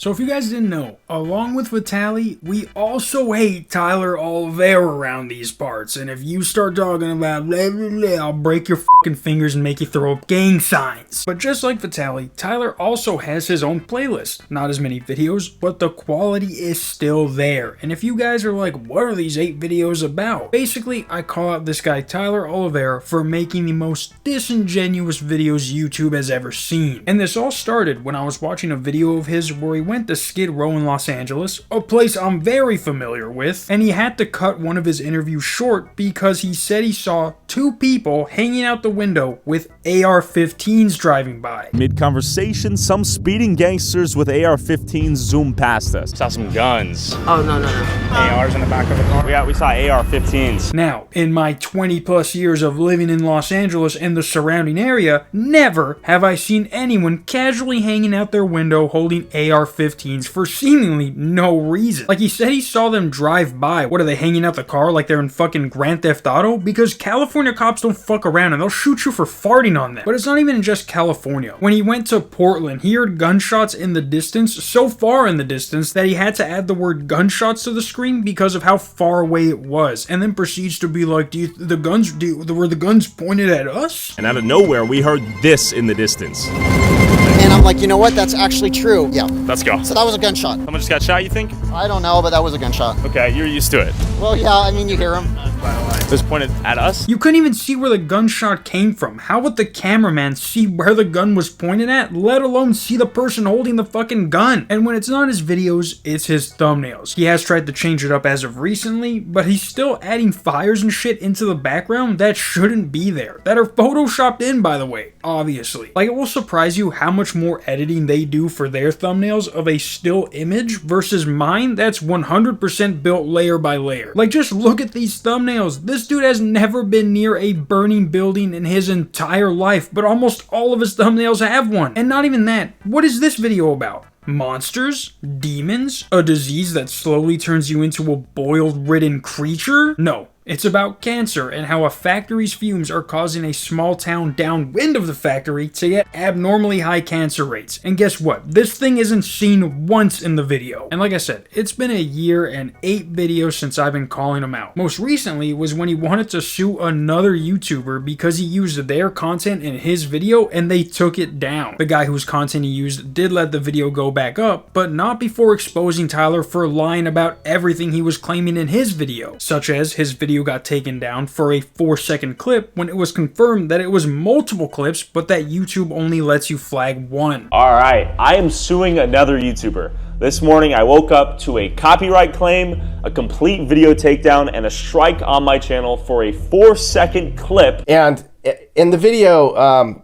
So if you guys didn't know, along with Vitaly, we also hate Tyler Oliveira around these parts. And if you start talking about blah, blah, blah, I'll break your fucking fingers and make you throw up gang signs. But just like Vitaly, Tyler also has his own playlist. Not as many videos, but the quality is still there. And if you guys are like, what are these 8 videos about? Basically, I call out this guy Tyler Oliveira for making the most disingenuous videos YouTube has ever seen. And this all started when I was watching a video of his where he went to Skid Row in Los Angeles, a place I'm very familiar with, and he had to cut one of his interviews short because he said he saw 2 people hanging out the window with AR-15s driving by. Mid-conversation, some speeding gangsters with AR-15s zoomed past us. Saw some guns. Oh, no. ARs in the back of the car? Yeah, we saw AR-15s. Now, in my 20 plus years of living in Los Angeles and the surrounding area, never have I seen anyone casually hanging out their window holding AR-15s for seemingly no reason. Like he said he saw them drive by. What are they, hanging out the car like they're in fucking Grand Theft Auto? Because California cops don't fuck around and they'll shoot you for farting on them. But it's not even just California. When he went to Portland, he heard gunshots in the distance, so far in the distance that he had to add the word gunshots to the screen because of how far away it was, and then proceeds to be like, were the guns pointed at us? And out of nowhere, we heard this in the distance. And I'm like, you know what? That's actually true. Yeah. Let's go. So that was a gunshot. Someone just got shot, you think? I don't know, but that was a gunshot. Okay, you're used to it. Well, yeah, I mean, you hear them. It was pointed at us? You couldn't even see where the gunshot came from. How would the cameraman see where the gun was pointed at, let alone see the person holding the fucking gun? And when it's not his videos, it's his thumbnails. He has tried to change it up as of recently, but he's still adding fires and shit into the background that shouldn't be there. That are photoshopped in, by the way, obviously. Like, it will surprise you how much more editing they do for their thumbnails of a still image versus mine that's 100% built layer by layer. Like, just look at these thumbnails. This dude has never been near a burning building in his entire life, but almost all of his thumbnails have one. And not even that. What is this video about? Monsters? Demons? A disease that slowly turns you into a boiled-ridden creature? No. It's about cancer and how a factory's fumes are causing a small town downwind of the factory to get abnormally high cancer rates. And guess what? This thing isn't seen once in the video. And like I said, it's been a year and 8 videos since I've been calling him out. Most recently was when he wanted to sue another YouTuber because he used their content in his video and they took it down. The guy whose content he used did let the video go back up, but not before exposing Tyler for lying about everything he was claiming in his video, such as his video got taken down for a 4-second clip when it was confirmed that it was multiple clips, but that YouTube only lets you flag one. Alright, I am suing another YouTuber. This morning I woke up to a copyright claim, a complete video takedown, and a strike on my channel for a 4-second clip. And in the video,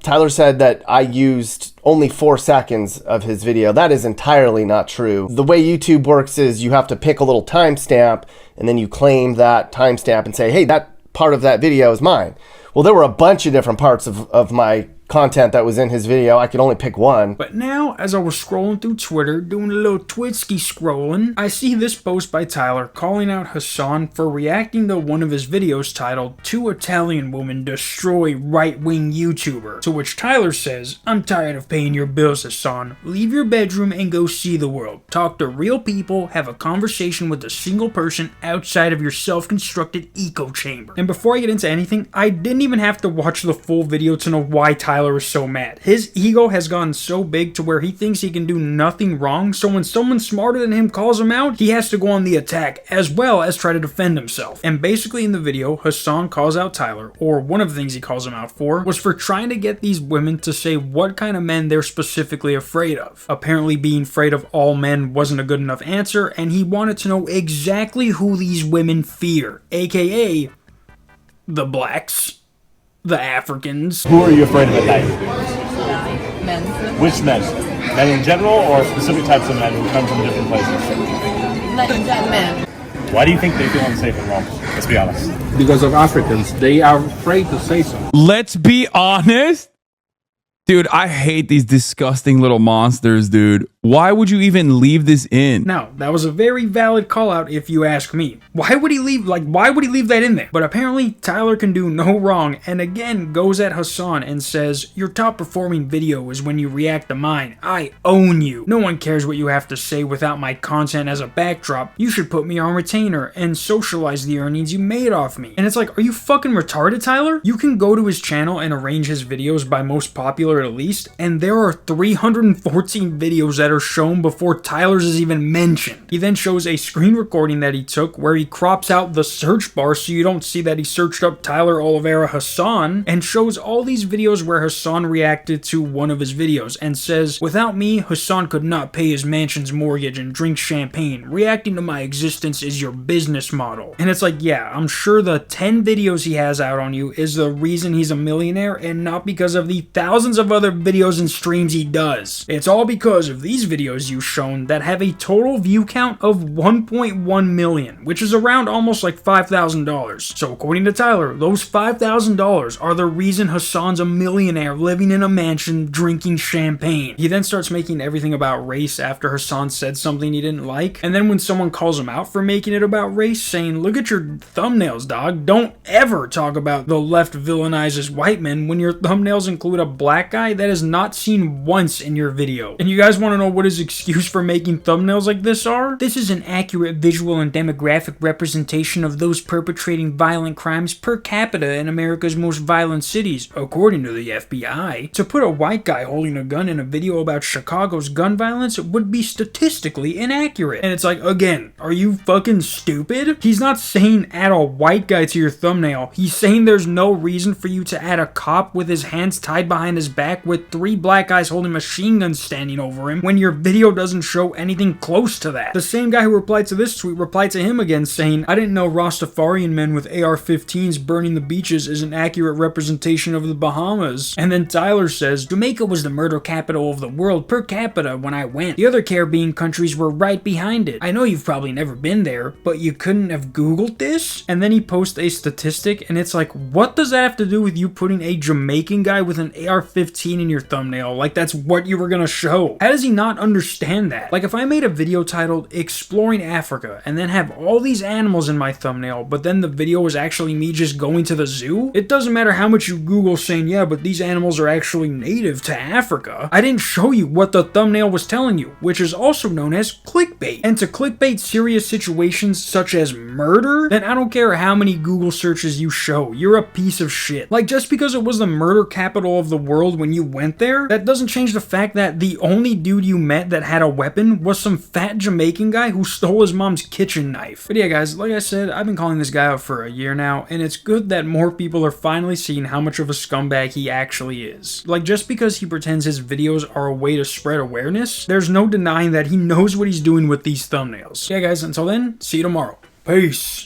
Tyler said that I used only 4 seconds of his video. That is entirely not true. The way YouTube works is you have to pick a little timestamp and then you claim that timestamp and say, hey, that part of that video is mine. Well, there were a bunch of different parts of my content that was in his video. I could only pick one. But now, as I was scrolling through Twitter, doing a little Twitsky scrolling, I see this post by Tyler calling out Hassan for reacting to one of his videos titled, "Two Italian Women Destroy Right-Wing YouTuber." To which Tyler says, "I'm tired of paying your bills, Hassan. Leave your bedroom and go see the world. Talk to real people, have a conversation with a single person outside of your self-constructed echo chamber." And before I get into anything, I didn't even have to watch the full video to know why Tyler is so mad. His ego has gotten so big to where he thinks he can do nothing wrong, so when someone smarter than him calls him out, he has to go on the attack as well as try to defend himself. And basically in the video, Hassan calls out Tyler, or one of the things he calls him out for, was for trying to get these women to say what kind of men they're specifically afraid of. Apparently being afraid of all men wasn't a good enough answer, and he wanted to know exactly who these women fear, aka the blacks. The Africans. Who are you afraid of at night? Men. Which men? Men in general or specific types of men who come from different places? Men. Why do you think they feel unsafe in Rome? Let's be honest. Because of Africans. They are afraid to say so. Let's be honest. Dude, I hate these disgusting little monsters, dude. Why would you even leave this in? Now, that was a very valid call out if you ask me. Why would he leave that in there? But apparently, Tyler can do no wrong, and again goes at Hassan and says, your top performing video is when you react to mine. I own you. No one cares what you have to say without my content as a backdrop. You should put me on retainer and socialize the earnings you made off me. And it's like, are you fucking retarded, Tyler? You can go to his channel and arrange his videos by most popular at least, and there are 314 videos that are shown before Tyler's is even mentioned. He then shows a screen recording that he took where he crops out the search bar so you don't see that he searched up Tyler Oliveira Hassan, and shows all these videos where Hassan reacted to one of his videos and says, without me, Hassan could not pay his mansion's mortgage and drink champagne. Reacting to my existence is your business model. And it's like, yeah, I'm sure the 10 videos he has out on you is the reason he's a millionaire and not because of the thousands of other videos and streams he does. It's all because of these videos you've shown that have a total view count of 1.1 million, which is around almost like $5,000. So according to Tyler, those $5,000 are the reason Hassan's a millionaire living in a mansion drinking champagne. He then starts making everything about race after Hassan said something he didn't like, and then when someone calls him out for making it about race, saying, look at your thumbnails, dog, don't ever talk about the left villainizes white men when your thumbnails include a black guy that is not seen once in your video. And you guys want to know what his excuse for making thumbnails like this are? This is an accurate visual and demographic representation of those perpetrating violent crimes per capita in America's most violent cities, according to the FBI. To put a white guy holding a gun in a video about Chicago's gun violence would be statistically inaccurate. And it's like, again, are you fucking stupid? He's not saying add a white guy to your thumbnail. He's saying there's no reason for you to add a cop with his hands tied behind his back with 3 black guys holding machine guns standing over him when your video doesn't show anything close to that. The same guy who replied to this tweet replied to him again saying, I didn't know Rastafarian men with AR-15s burning the beaches is an accurate representation of the Bahamas. And then Tyler says, Jamaica was the murder capital of the world per capita when I went. The other Caribbean countries were right behind it. I know you've probably never been there, but you couldn't have Googled this? And then he posts a statistic and it's like, what does that have to do with you putting a Jamaican guy with an AR-15 in your thumbnail? Like that's what you were gonna show. How does he not understand that? Like if I made a video titled Exploring Africa and then have all these animals in my thumbnail, but then the video was actually me just going to the zoo, it doesn't matter how much you Google saying, yeah, but these animals are actually native to Africa. I didn't show you what the thumbnail was telling you, which is also known as clickbait. And to clickbait serious situations such as murder, then I don't care how many Google searches you show, you're a piece of shit. Like just because it was the murder capital of the world when you went there, that doesn't change the fact that the only dude you met that had a weapon was some fat Jamaican guy who stole his mom's kitchen knife. But yeah guys, like I said, I've been calling this guy out for a year now, and it's good that more people are finally seeing how much of a scumbag he actually is. Like just because he pretends his videos are a way to spread awareness, there's no denying that he knows what he's doing with these thumbnails. Yeah guys, until then, see you tomorrow. Peace.